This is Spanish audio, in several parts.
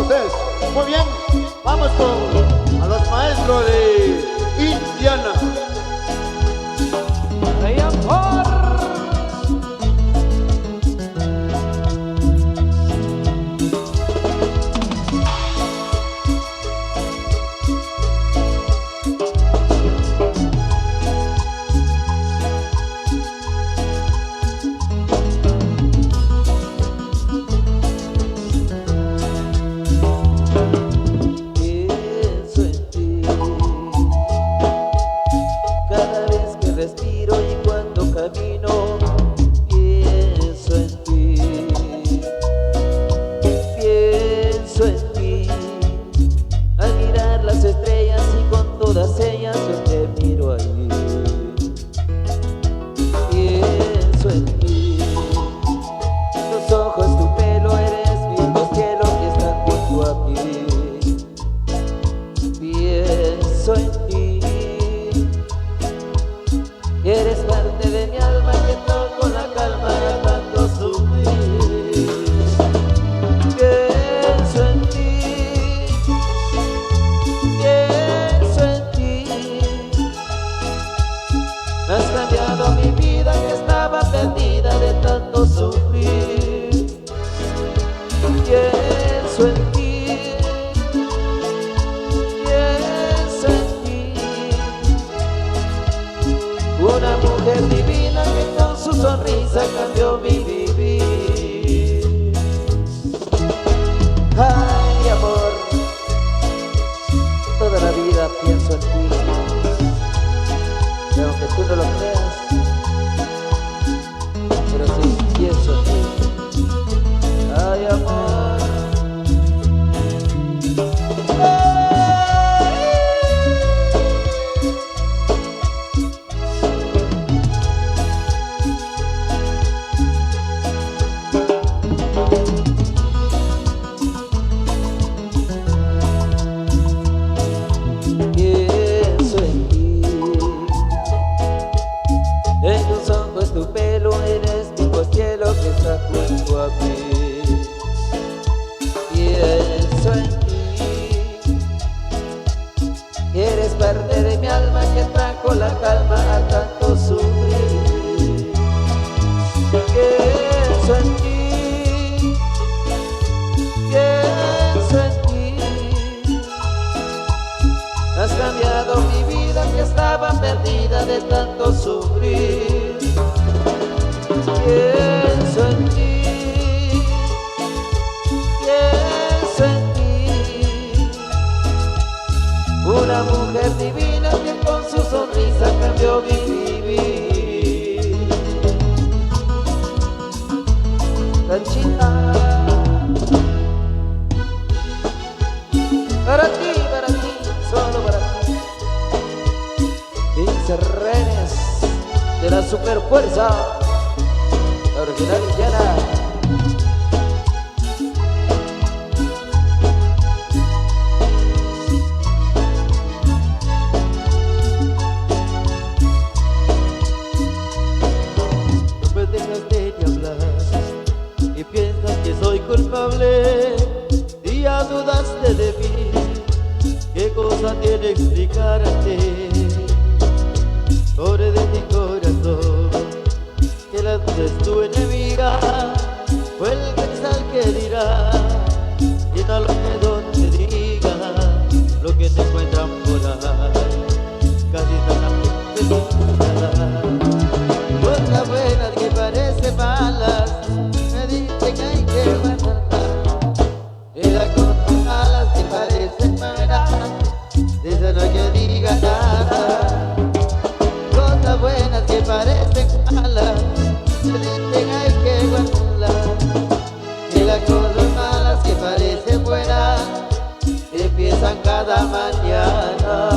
ustedes. Muy bien, vamos con a los maestros de Indiana. Rey Amor. Respiro y cuando camino pienso en ti, pienso en ti. Al mirar las estrellas y con todas ellas yo te miro ahí, pienso en ti. Tus ojos, tu pelo, eres mi único cielo que está junto a mí. Pienso en ti. Eres parte de mi alma que toco la calma de tanto sufrir. Pienso en ti, pienso en ti. Has cambiado mi vida que estaba perdida de tanto sufrir. Pienso en ti, pienso en ti. Una mujer divina que con su sonrisa cambió mi vivir. Ay, amor, toda la vida pienso en ti. Y aunque tú no lo creas, pero sí pienso en ti. Ay, amor. Tu pelo, eres mi cielo que está junto a mí. Pienso en ti. Eres parte de mi alma que trajo la calma a tanto sufrir. Pienso en ti. Pienso en ti. Has cambiado mi vida que estaba perdida de tanto sufrir. Pienso en ti, pienso en ti. Una mujer divina que con su sonrisa cambió mi vivir. Canchita, para ti, solo para ti. 15 rehenes de la superfuerza. La original Indiana. No me dejas de hablar y piensas que soy culpable y ya dudaste de mí. ¿Qué cosa tiene explicarte? Pobre de mi corazón, que la es tu enemiga, fue el cristal que dirá, y no lo que donde diga, lo que te encuentran por ahí, casi no la cosas buenas que parecen malas, me dicen que hay que guardar, y las cosas malas que parecen buenas, de eso no hay que diga nada. Cosas buenas que parecen malas, me dicen hay que guardarlas, y las cosas malas que parecen buenas empiezan cada mañana.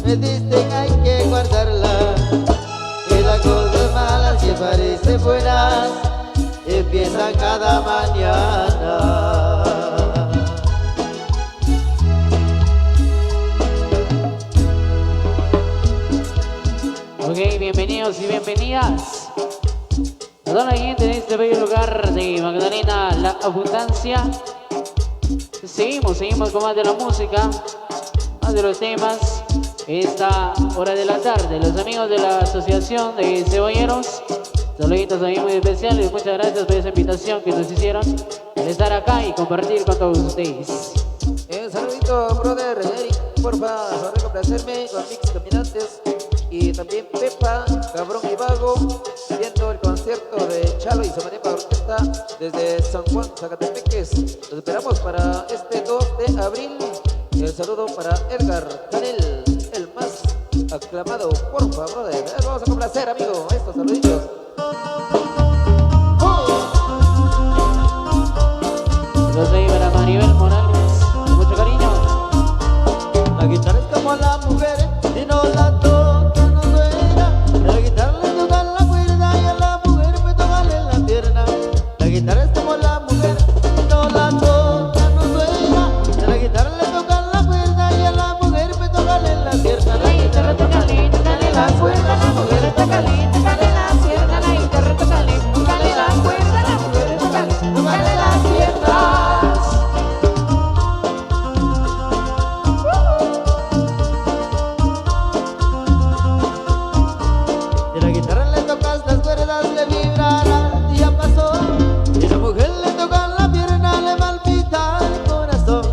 me dicen hay que guardarla, que las cosas malas que parecen buenas empiezan cada mañana. Ok, bienvenidos y bienvenidas a toda la gente de este bello lugar de Magdalena, La Abundancia. Seguimos con más de la música, más de los temas. Esta hora de la tarde, los amigos de la Asociación de Cebolleros, saluditos a mí muy especiales. Muchas gracias por esa invitación que nos hicieron de estar acá y compartir con todos ustedes. Saludito, brother Eric, porfa, sobre complacerme con Mix Caminantes. Y también Pepa, Cabrón y Vago, viendo el concierto de Chalo y Samanepa Orquesta desde San Juan, Zacatepeques. Los esperamos para este 2 de abril. Y el saludo para Edgar Canel, el más aclamado. Porfa, brother, vamos a complacer, amigo, estos saluditos. Los de para Maribel Morales, con mucho cariño. La guitarra es como la mujer, si no la toca no suena. A la guitarra le toca la cuerda y a la mujer me toca en la pierna. La guitarra es como la mujer, si no la toca no suena. A la guitarra le toca la cuerda y a la mujer me toca en la pierna. La guitarra tócale, tócale la cuerda, la mujer tócale, tócale la pierna. La guitarra tócale, tócale la cuerda, la mujer tócale, tócale las piernas. Si la guitarra le tocas las cuerdas le vibrará el diapasón. Si la mujer le toca la pierna le palpita el corazón.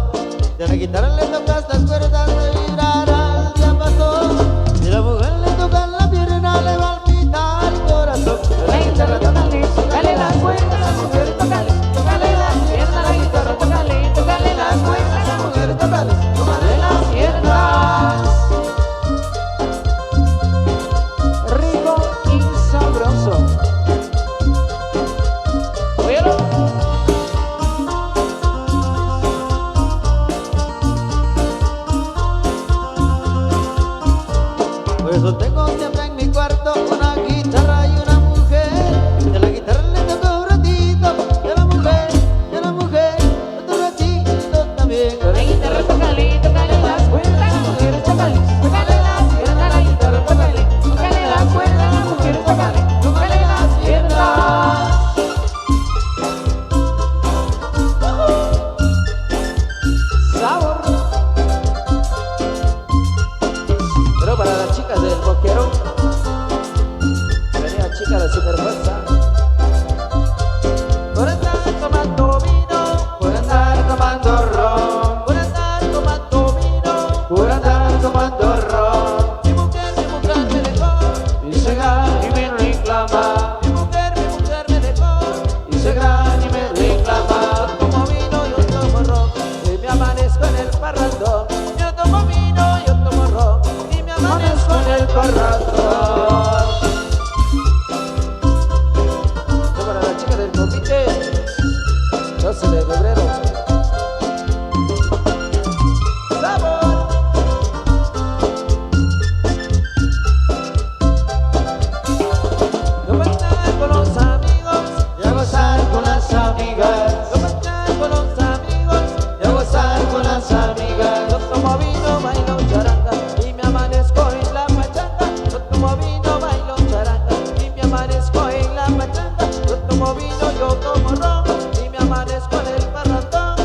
Si a la guitarra le tocas las cuerdas le vibrará el diapasón. Si la mujer le toca la pierna le palpita el corazón. La guitarra tócale, tócale las cuerdas, la mujer tócale, tócale las piernas. La guitarra tócale, tócale las cuerdas, la mujer tócale, tócale las piernas. Rico y sabroso. Óyelo. Por eso tengo siempre en mi cuarto una guitarra y una mujer. De la guitarra le toco un ratito, de la mujer, otro ratito también. La guitarra tócale, tócale las cuerdas, la mujer tócale, tócale las piernas. La guitarra tócale, tócale las cuerdas, la mujer tócale, tócale las piernas. Sabor. Pero para las chicas del boquerón, venía chica de superfuerza. Por andar tomando vino, por andar tomando ron, por andar tomando vino, por andar tomando ron. Mi mujer me dejó, Y se gana y me reclama, mi mujer me dejó. y se gana y me reclama. Yo tomo vino, yo tomo ron, y me amanezco en el parrandón. Yo tomo vino, yo tomo ron, y me amanezco en el parrandón. Esto para la chica del comité, 12 de febrero. ¡Sabor! No estar con los amigos y a gozar con las amigas. No estar con los amigos y a gozar con las amigas. Yo tomo vino, bailo charanga y me amanezco en la pachanga. Yo tomo vino, bailo charanga y me amanezco en la pachanga. Yo tomo vino, yo tomo ron y me amanezco en el parrandón.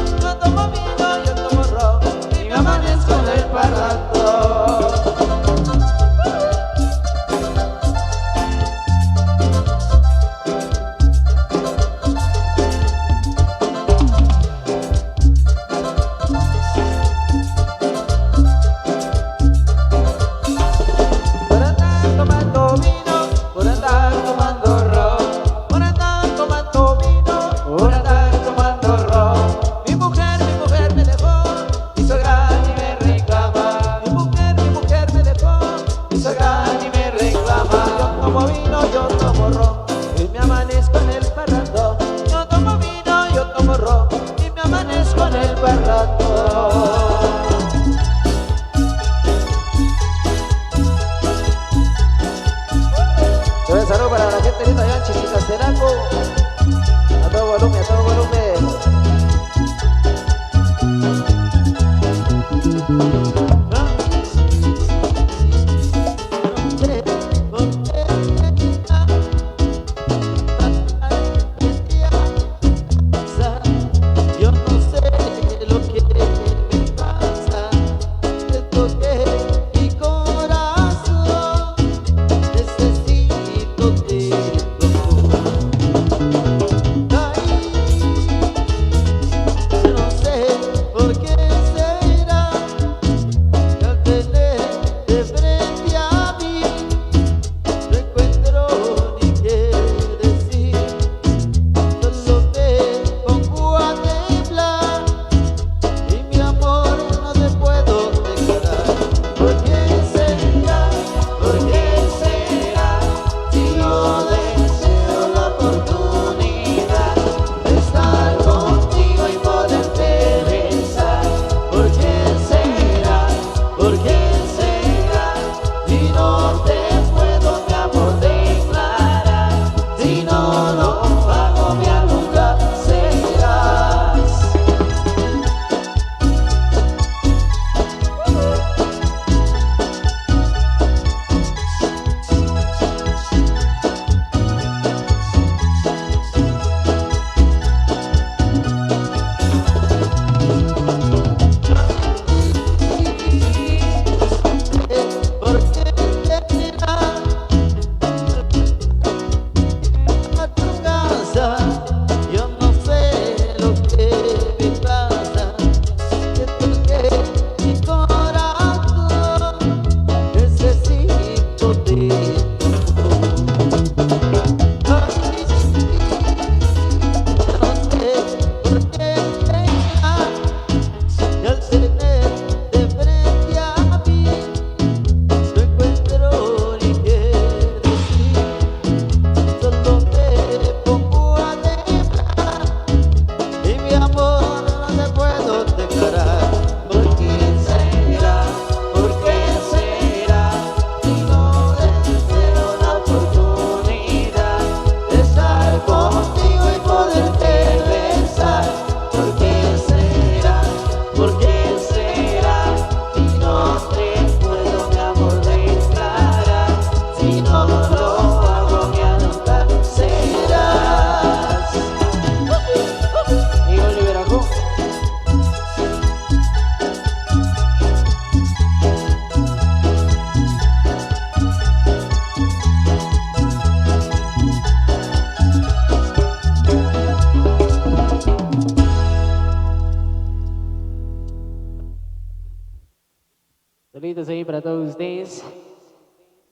Saluditos ahí para todos ustedes,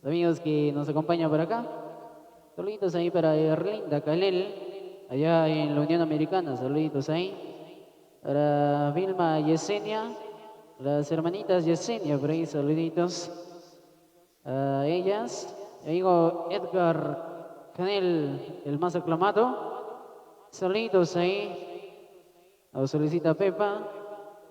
los amigos que nos acompañan por acá. Saluditos ahí para Erlinda Calel, allá en la Unión Americana. Saluditos ahí. Para Vilma Yesenia, las hermanitas Yesenia, por ahí saluditos a ellas. Amigo Edgar Canel, el más aclamado. Saluditos ahí. Nos solicita Pepa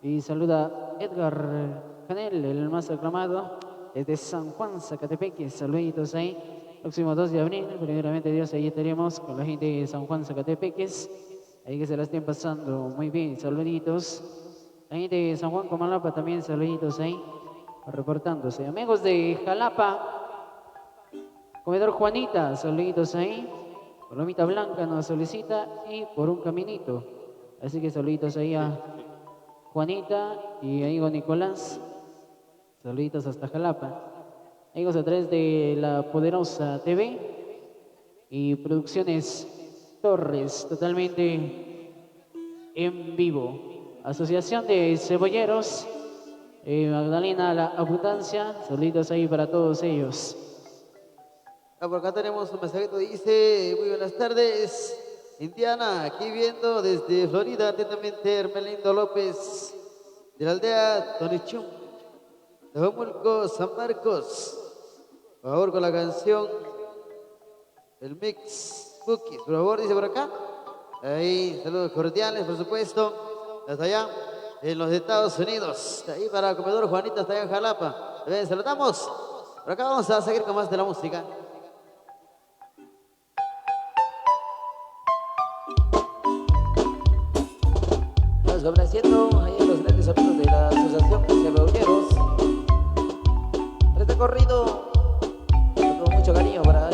y saluda Edgar Canel, el más aclamado, desde San Juan, Zacatepeque. Saluditos ahí. Próximo 2 de abril, primeramente Dios, ahí estaremos con la gente de San Juan, Zacatepeques. Ahí que se la estén pasando muy bien. Saluditos. La gente de San Juan, Comalapa también, saluditos ahí, reportándose. Amigos de Jalapa, Comedor Juanita, saluditos ahí. Palomita Blanca nos solicita y por un caminito. Así que saluditos ahí a Juanita y amigo Nicolás. Saluditos hasta Jalapa. Amigos a través de la Poderosa TV y Producciones Torres, totalmente en vivo. Asociación de Cebolleros, Magdalena La Abundancia, saluditos ahí para todos ellos. Por acá tenemos un mensajito, dice, muy buenas tardes, Indiana, aquí viendo desde Florida, atentamente Hermelindo López, de la aldea Tonichum, de Homulco, San Marcos. Por favor, con la canción, el mix Cookies, por favor, dice por acá. Ahí, saludos cordiales, por supuesto. Hasta allá, en los Estados Unidos. De ahí para Comedor Juanita, hasta allá en Jalapa. Bien, saludamos. Por acá vamos a seguir con más de la música. Estamos complaciendo ahí los grandes amigos de la Asociación de Cebolleros. Este recorrido con mucho cariño para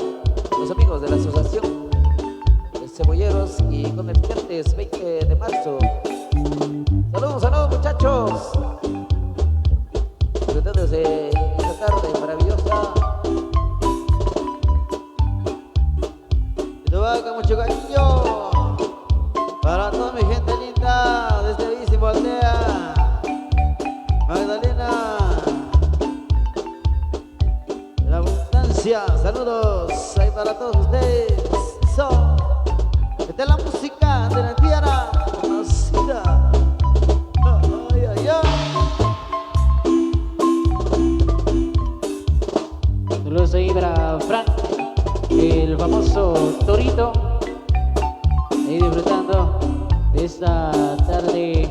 los amigos de la Asociación de Cebolleros y comerciantes 20 de marzo. Saludos, saludos muchachos. Disfrutando de esta tarde maravillosa. Y te va con mucho cariño para toda mi gente linda de este bellísimo aldea Magdalena La Abundancia. Saludos ahí para todos ustedes. Eso. Esta es la música de la tierra conocida. Ay, ay, ay. Saludos ahí para Frank, el famoso Torito, ahí disfrutando de esta tarde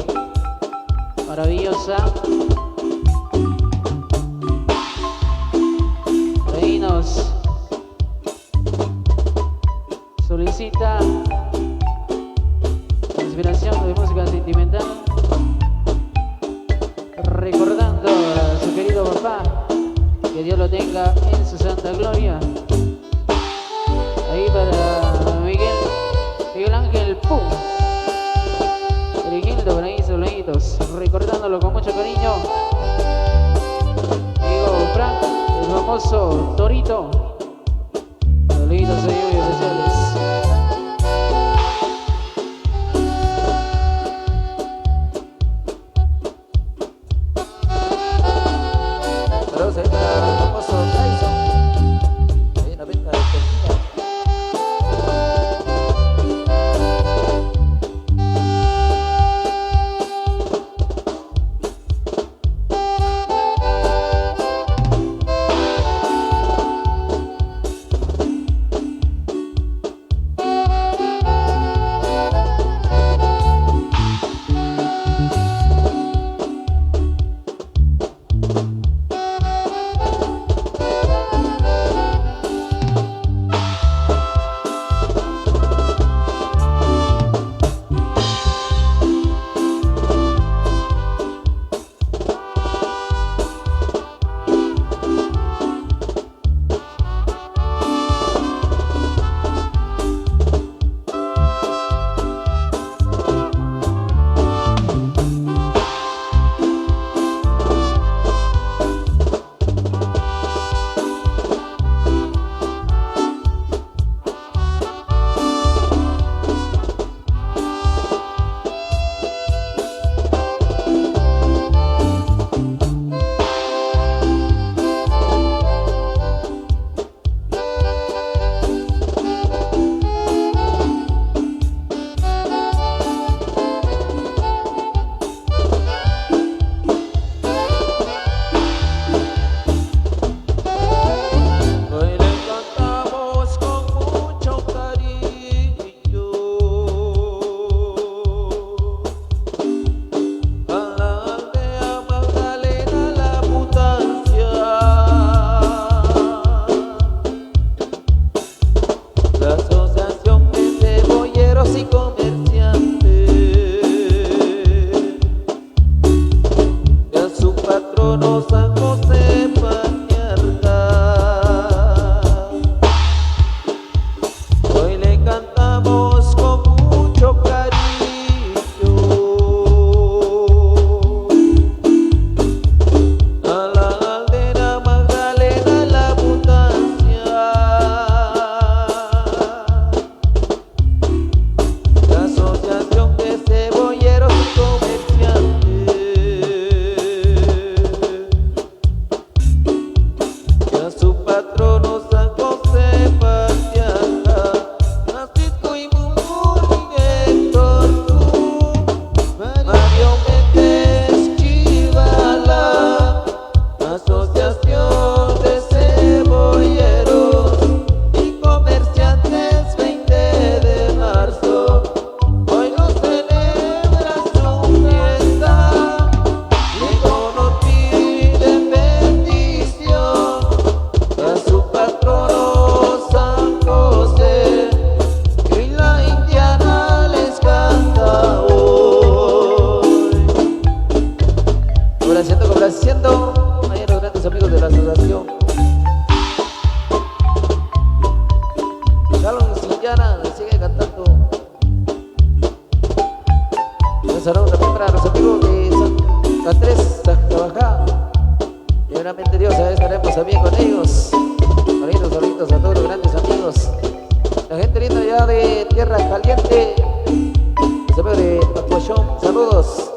maravillosa. Ahí nos solicita inspiración de música sentimental, recordando a su querido papá, que Dios lo tenga en su santa gloria. Ahí para Miguel Ángel Pú, Erigildo, por ahí saluditos, recordándolo con mucho cariño. Diego Frank, el famoso Torito, saluditos ahí muy especiales. para los amigos de San Andrés, Zacabajá. Primeramente Dios, estaremos también con ellos. Saluditos a todos los grandes amigos. La gente linda ya de Tierra Caliente. Los amigos de Pacuachón, saludos.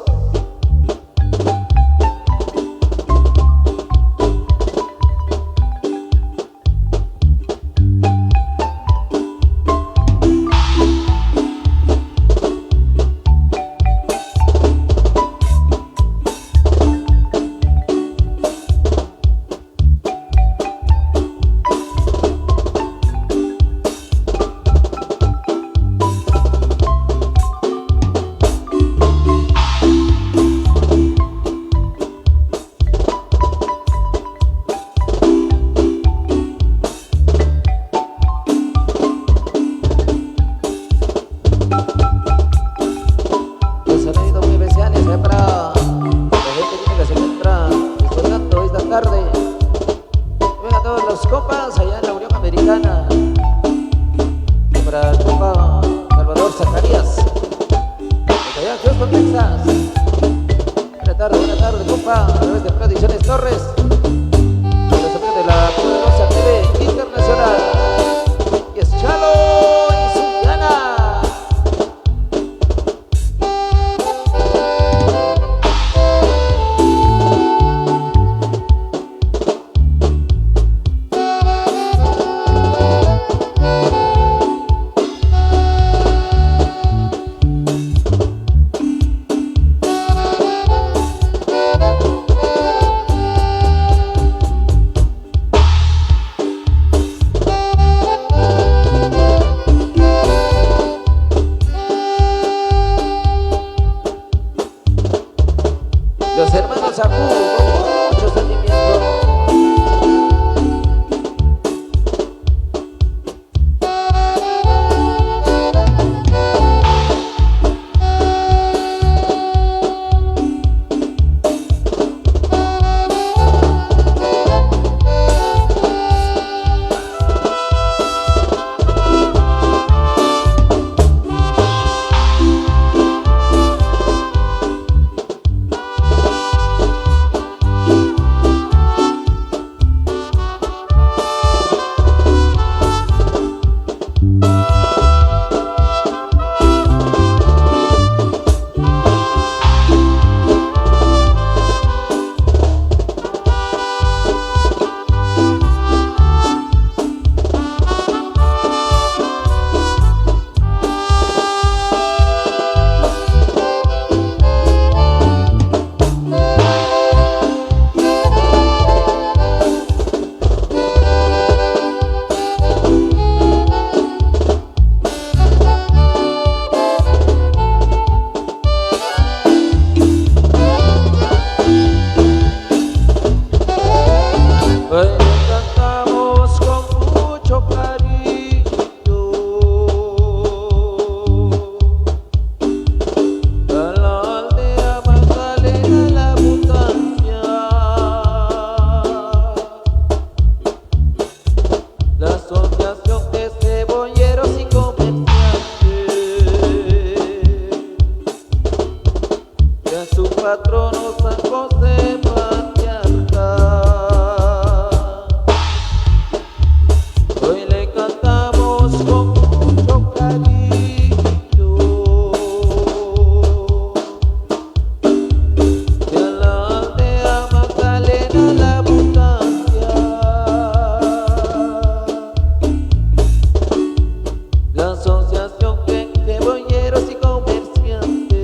Buenas tardes, compa, a través de Tradiciones Torres, los amigos de la poderosa TV Internacional, y es Chalo y su gana. Los hermanos Acu, con mucho sentimiento. Cantamos con mucho cariño a la aldea Magdalena, la abundancia, la asociación de cebolleros y comerciantes, y a su patrono San José Patriarca. La asociación de cebolleros y comerciantes,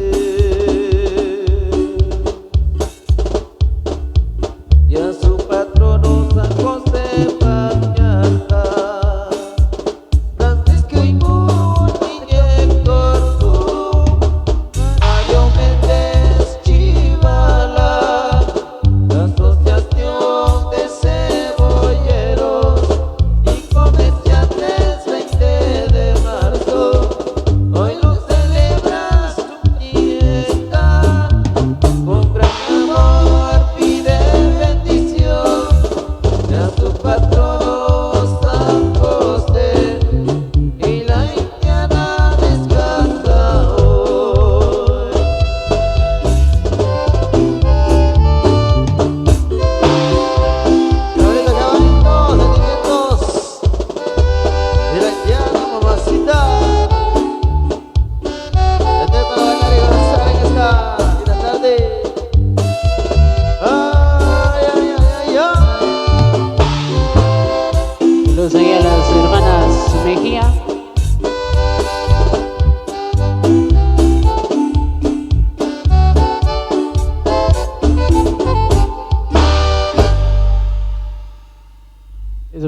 y a su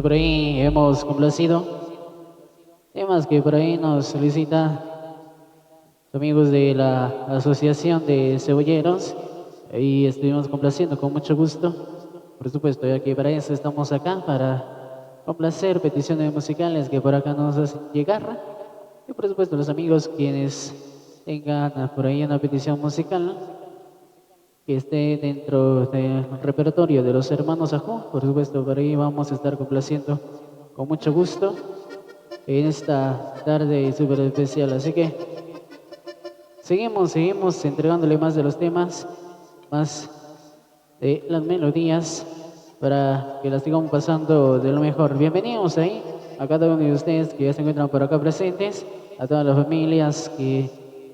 por ahí hemos complacido temas que por ahí nos solicitan los amigos de la Asociación de Cebolleros. Ahí estuvimos complaciendo con mucho gusto. Por supuesto, ya que para eso estamos acá, para complacer peticiones musicales que por acá nos hacen llegar. Y por supuesto, los amigos quienes tengan por ahí una petición musical que esté dentro del repertorio de los hermanos Ajú, por supuesto, por ahí vamos a estar complaciendo con mucho gusto en esta tarde súper especial. Así que seguimos entregándole más de los temas, más de las melodías, para que las sigamos pasando de lo mejor. Bienvenidos ahí a cada uno de ustedes que ya se encuentran por acá presentes, a todas las familias que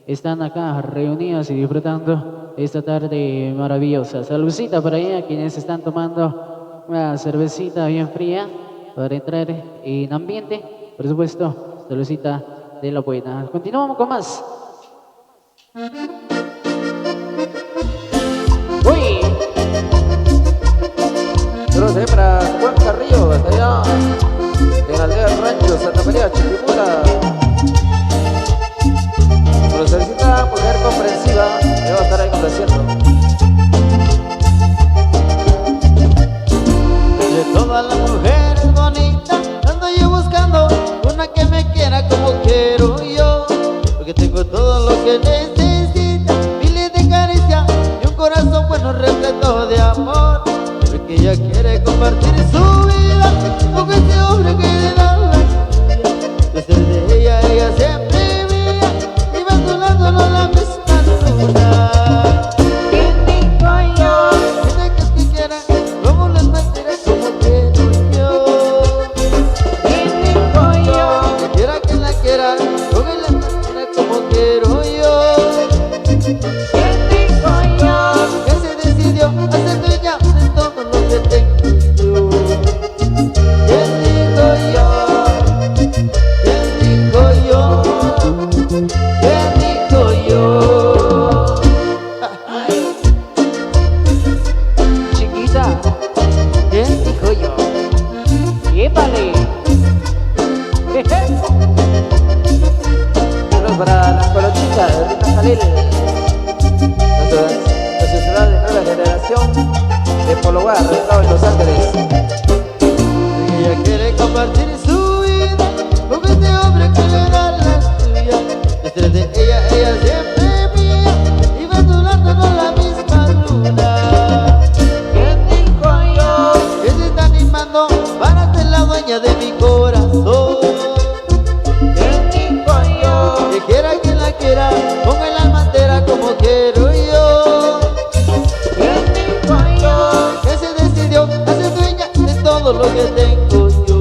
están acá reunidas y disfrutando esta tarde maravillosa. Saludcita por ahí a quienes están tomando una cervecita bien fría para entrar en ambiente. Por supuesto, saludcita de la buena. Continuamos con más. ¡Uy! Saludos para Juan Carrillo, hasta allá en la aldea del rancho Santa María Chiquimula. Nos solicita mujer comprensiva, que va a estar ahí complaciendo. De todas las mujeres bonitas ando yo buscando una que me quiera como quiero yo, porque tengo todo lo que necesita, miles de caricias y un corazón bueno repleto de amor, porque ella quiere compartir su vida con ese hombre que le da la suya. Desde ella siempre mía y va a su lado no la misma luna. ¿Quién dijo yo? Tiene que quiera como las mantiene como quiero yo. ¿Quién dijo yo? Que quiera que la quiera como las mantiene como quiero yo. ¿Quién dijo yo? Que se decidió a ser dueña de todo lo que tengo yo. ¿Quién dijo yo? ¿Quién dijo yo? ¿Quién dijo yo? Chiquita, ¿Quién dijo yo? ¡épale! Saludos para la colochita de Rita Jalil, nuestra ciudad de nueva generación de Polo Bar, estado en Los Ángeles. Ella quiere compartir su vida con este hombre que le da la suya. Detrás de ella siempre mía y va a su lado no la misma luna. ¿Quién dijo yo? Que se está animando para ser la dueña de mi corazón. ¿Quién dijo yo? Que quiera quien la quiera con el alma entera como quiero yo. ¿Quién dijo yo? Que se decidió a ser dueña de todo lo que tengo yo.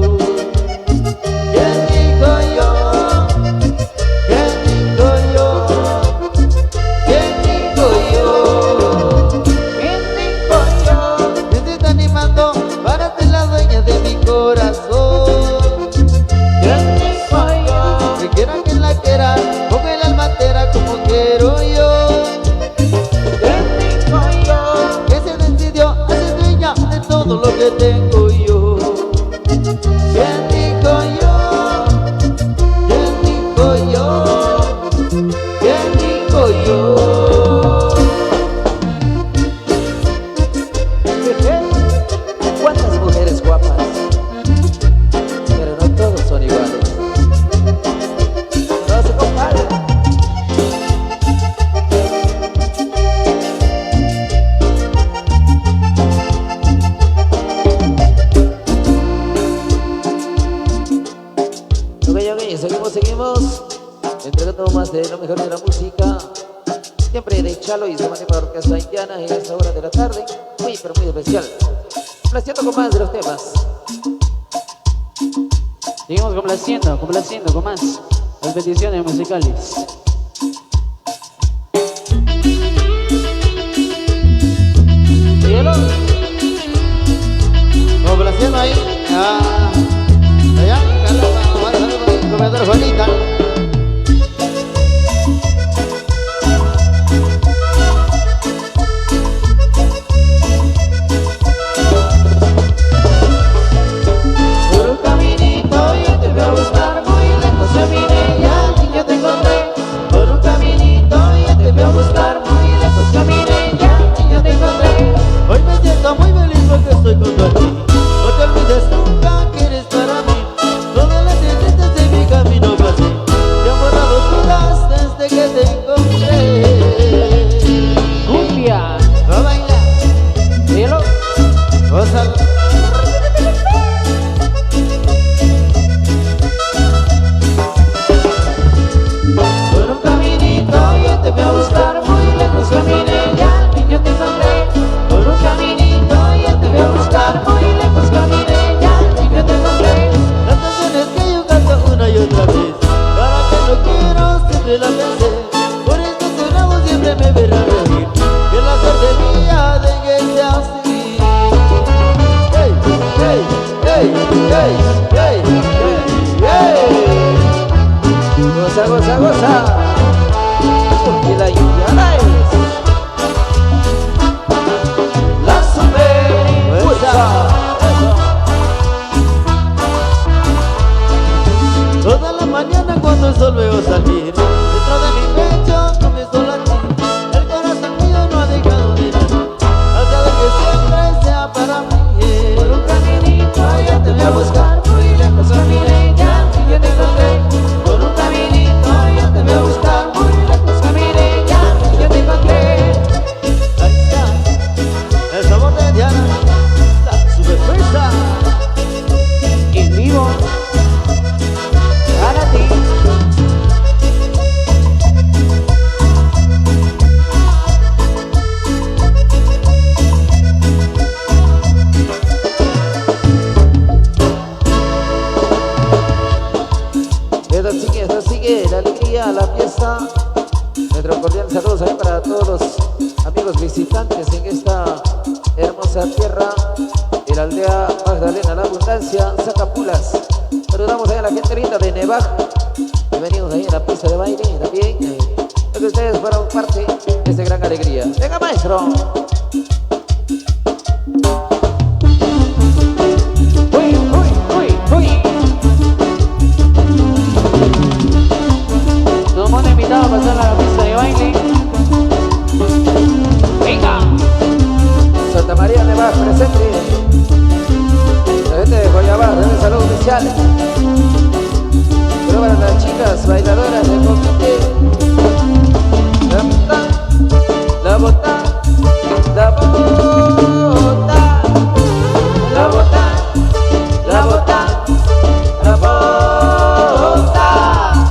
¿Quién dijo yo? ¿Quién dijo yo? ¿Quién dijo yo? ¿Quién dijo yo? ¿Quién se está animando para ser la dueña de mi corazón? ¿Quién dijo yo? Que quiera quien la quiera con el alma entera como quiero yo. ¿Quién dijo yo? Que se decidió a ser dueña de todo lo que tengo yo. ¿Quién dijo yo? ¿Quién dijo yo? ¿Quién dijo yo? ¿Cuántas mujeres guapas? Pero no todos son iguales. No se comparen. Ok, seguimos entregando más de lo mejor de la música, siempre de Chalo y su magnífica orquesta indiana en esta hora de la tarde, muy pero muy especial, complaciendo con más de los temas. Seguimos complaciendo con más las peticiones musicales. Cielo. Complaciendo ahí allá, Carlos, comedor Juanita. visitantes en esta hermosa tierra de la aldea Magdalena La Abundancia, Zacapulas. Saludamos ahí a la gente linda de Nevaj. Bienvenidos ahí a la pista de baile también. Que ustedes fueron parte de esta gran alegría. ¡Venga, maestro! ¡Uy, uy, uy, uy! Todo el mundo invitado a pasar a la pista de baile. ¡Venga! Santa María Nevaj presente. La gente de Guayabá, de salud especial. Pero para las chicas bailadoras del comité. La bota, la bota, la bota, la bota, la bota.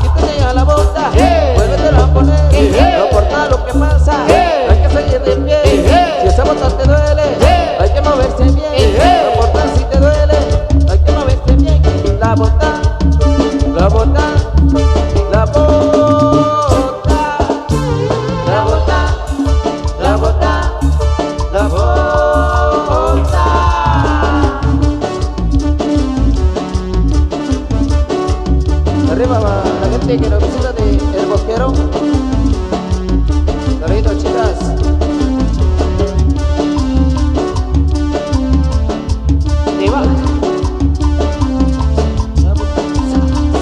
Quítate ya la bota, vuélvetela a poner. No importa lo que pasa, hay que seguir de pie. Si esa bota te duele, hay que moverse bien. No importa si te duele, hay que moverse bien. La bota, la bota, la bota. Arriba va la gente que nos visita de El Bosquero. Saluditos, chicas. ¡Te va!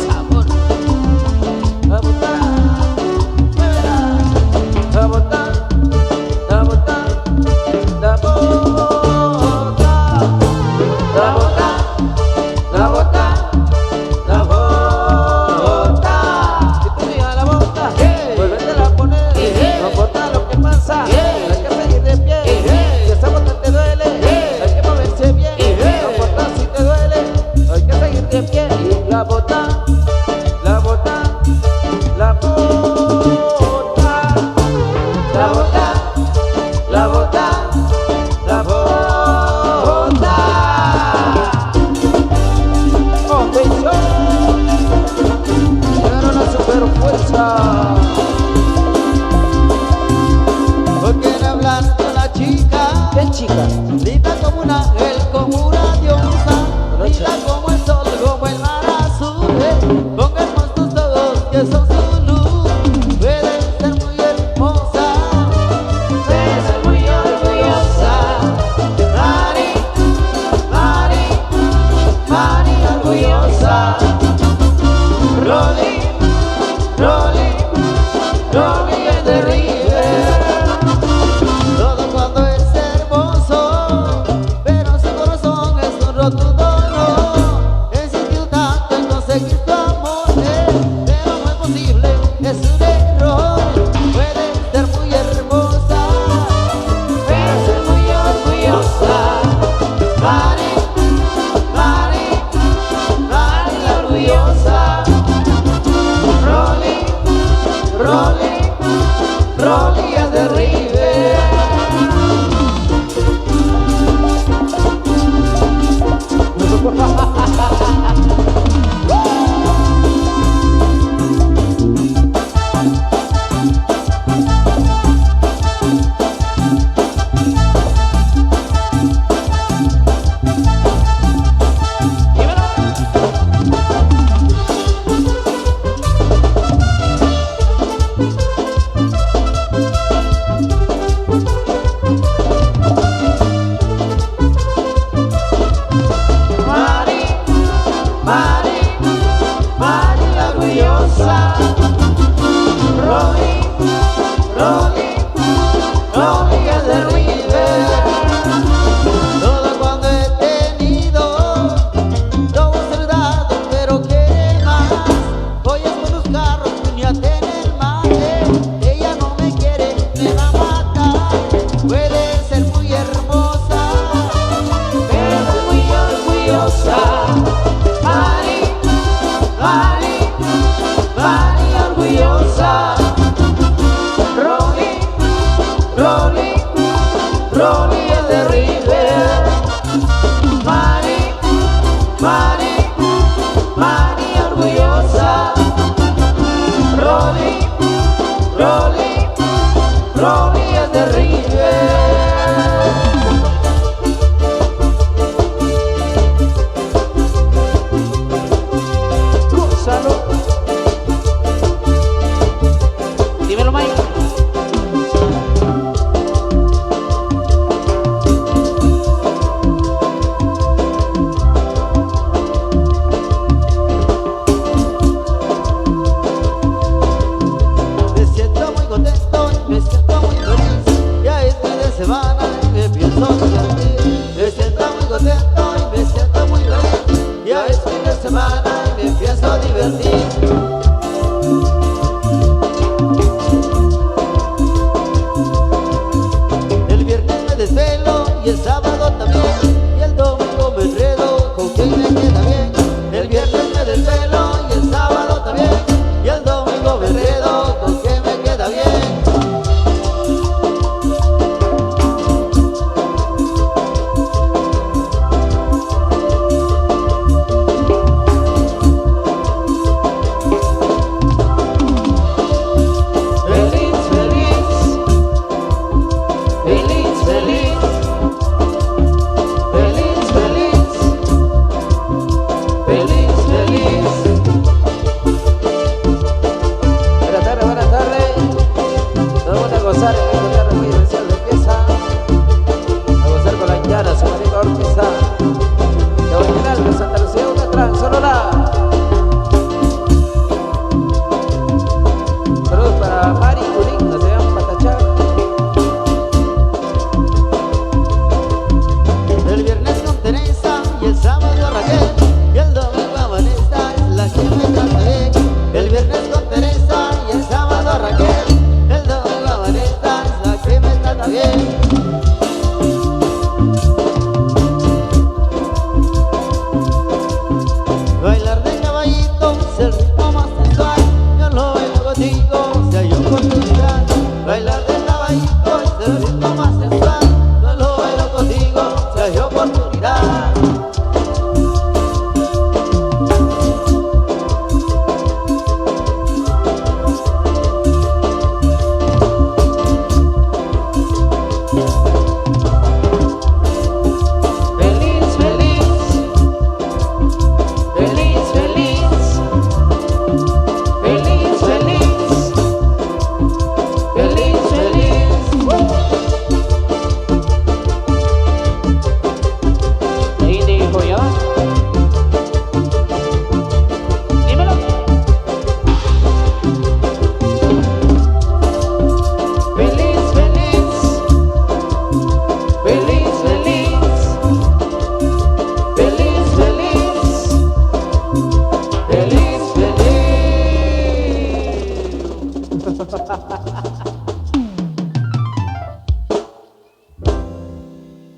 Sabor. La bota, la bota, la bota, la bota, la bota, la bota, la bota. Que tú digas la bota, vuélvetela a poner. No importa lo que pasa, hay que seguir de pie. Si esa bota te duele, hay que moverse bien. No importa si te duele, hay que seguir de pie. La bota, la bota, la bota, la bota, la bota, la bota. ¡Atención! Llegaron a super fuerza. ¿Por qué no hablas con la chica? ¿Qué chica? Linda como un ángel, como una diosa. Linda como el sol, como el mar azul. Pongamos tus ojos que son su luz. Puede ser muy hermosa, puede ser muy orgullosa. Mari, Mari, Mari orgullosa. Rolly, Rolly, Rolly es de River. Todo cuando es hermoso, pero su corazón es un rotundo no. He insistido tanto en conseguir tu amor, pero no es posible, es un error. Puede ser muy hermosa, pero ser muy orgullosa. Mari, Mari, Mari la orgullosa. Rolly, Rolly, Rolly es de River. Mari, Mari, Mari la orgullosa. Rolly, Rolly, Rolly es de River. Todo cuando he tenido, todo se dado, pero quiere más. Voy a por los carros, ni a tener más. Ella no me quiere, me va a matar. Puede ser muy hermosa, pero es muy orgullosa. Mari, Mari, Mari orgullosa. Rolly, Rolly, Rolly es de River. Mari, Mari, Mari orgullosa. Rolly, Rolly, Rolly es de River.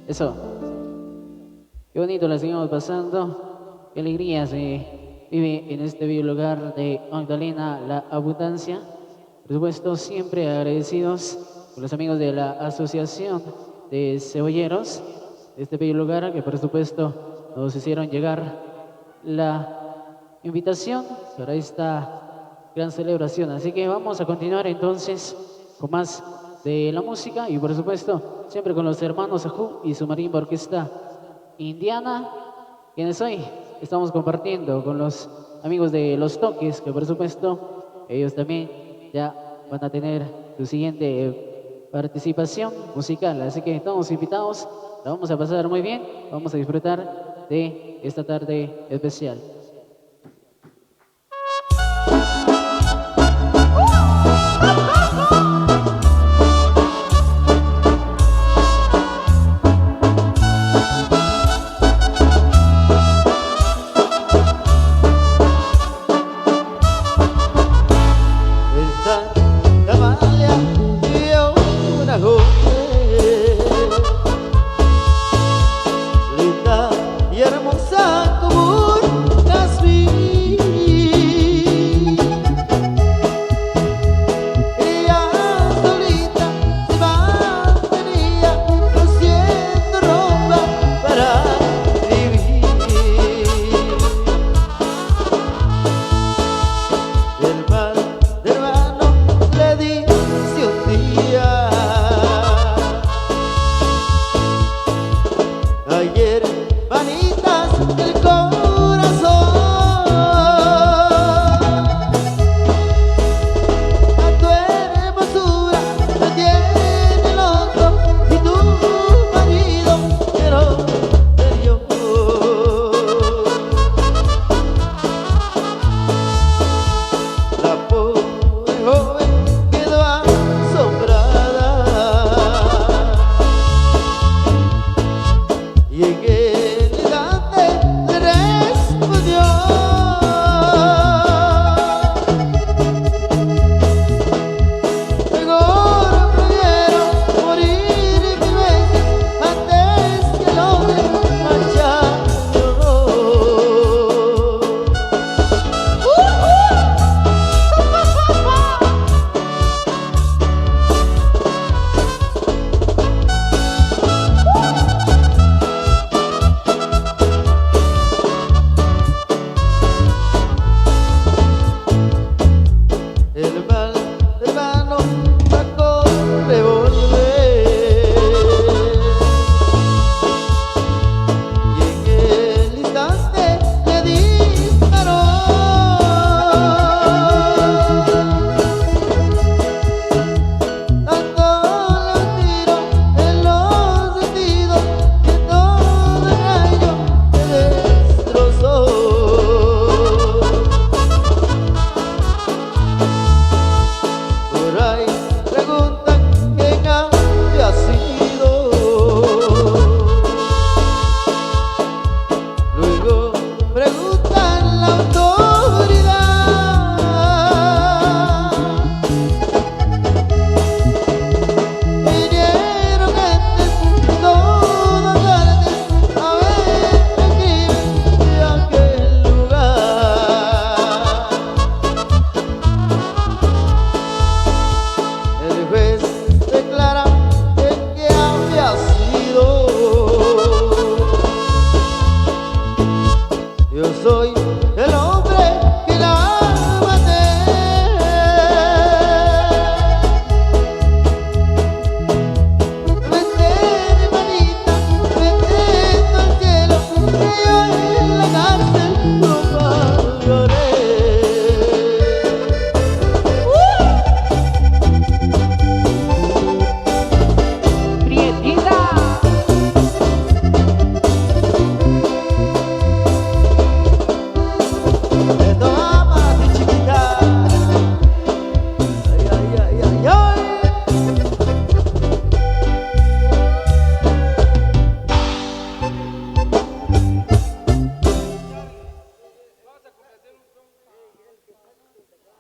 Eso. Qué bonito la seguimos pasando. Qué alegría se vive en este bello lugar de Magdalena, la abundancia. Por supuesto, siempre agradecidos con los amigos de la Asociación de Cebolleros, de este bello lugar que por supuesto nos hicieron llegar la invitación para esta gran celebración. Así que vamos a continuar entonces con más de la música y por supuesto siempre con los hermanos Ajú y su marimba orquesta indiana, quienes hoy estamos compartiendo con los amigos de Los Toques, que por supuesto ellos también ya van a tener su siguiente participación musical. Así que estamos invitados, la vamos a pasar muy bien, vamos a disfrutar de esta tarde especial.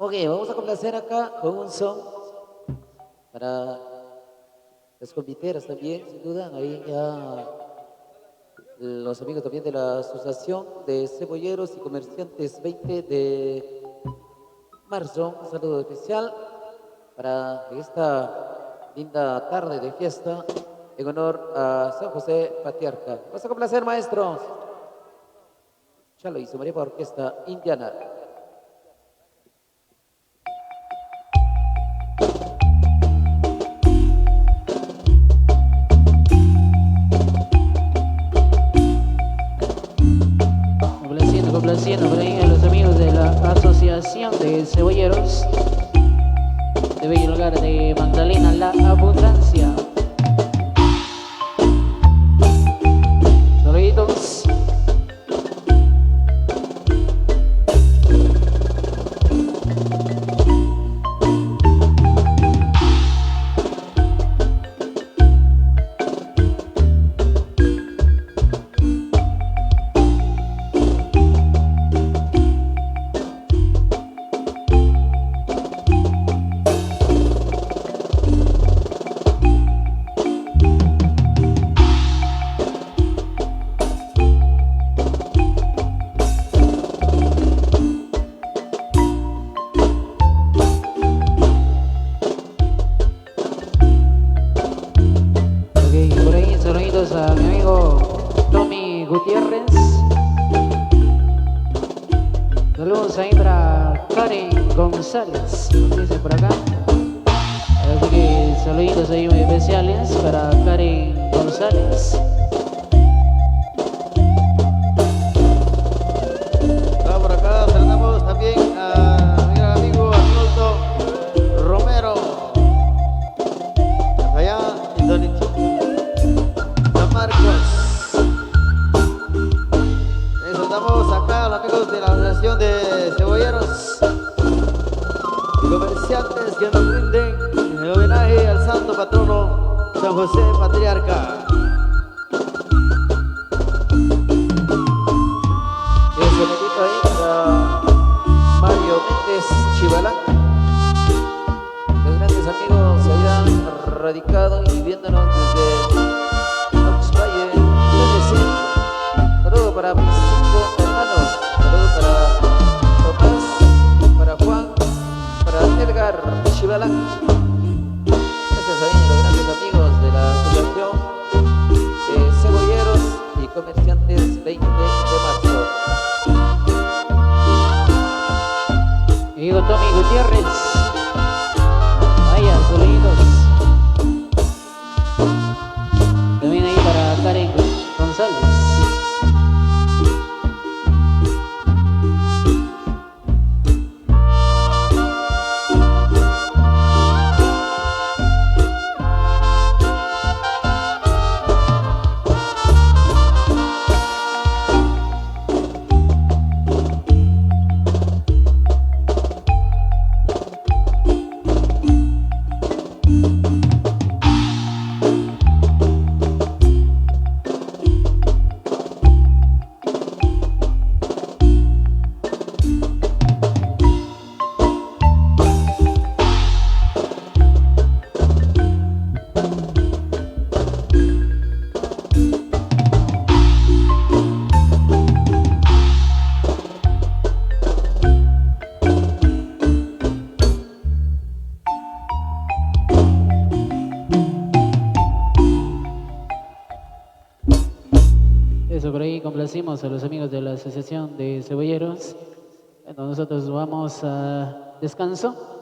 Ok, vamos a complacer acá con un son para las confiteras también, sin duda, ahí ya los amigos también de la Asociación de Cebolleros y Comerciantes 20 de marzo. Un saludo especial para esta linda tarde de fiesta en honor a San José Patriarca. Vamos a complacer, maestros. Chalo y su María Orquesta Indiana. Complaciendo por ahí a los amigos de la Asociación de Cebolleros de Bello Lugar de Magdalena, La Abundancia. Saluditos. A mi amigo Tommy Gutiérrez. Saludos ahí para Karen González, nos dice por acá. Así que saluditos ahí muy especiales para Karen González. Por acá saludamos también a mi gran amigo Arnoldo Romero, allá en Donichu, San Marcos. Saludamos acá a los amigos de la Asociación de Cebolleros y Comerciantes que nos rinden el homenaje al santo patrono San José Patriarca. Un saludito ahí para Mario Méndez Chivalán. Los grandes amigos allá radicados y viviéndonos desde Oxvalle, Tennessee. Saludo para mis 5 hermanos. Saludo para Tomás, para Juan, para Edgar Chivalán. Gracias ahí a los grandes amigos de la Asociación de Cebolleros y Comerciantes 20 de marzo. Amigo Tommy Gutiérrez. Vaya, saluditos. También ahí para Karen González. Eso, por ahí complacimos a los amigos de la Asociación de Cebolleros. Bueno, nosotros vamos a descanso.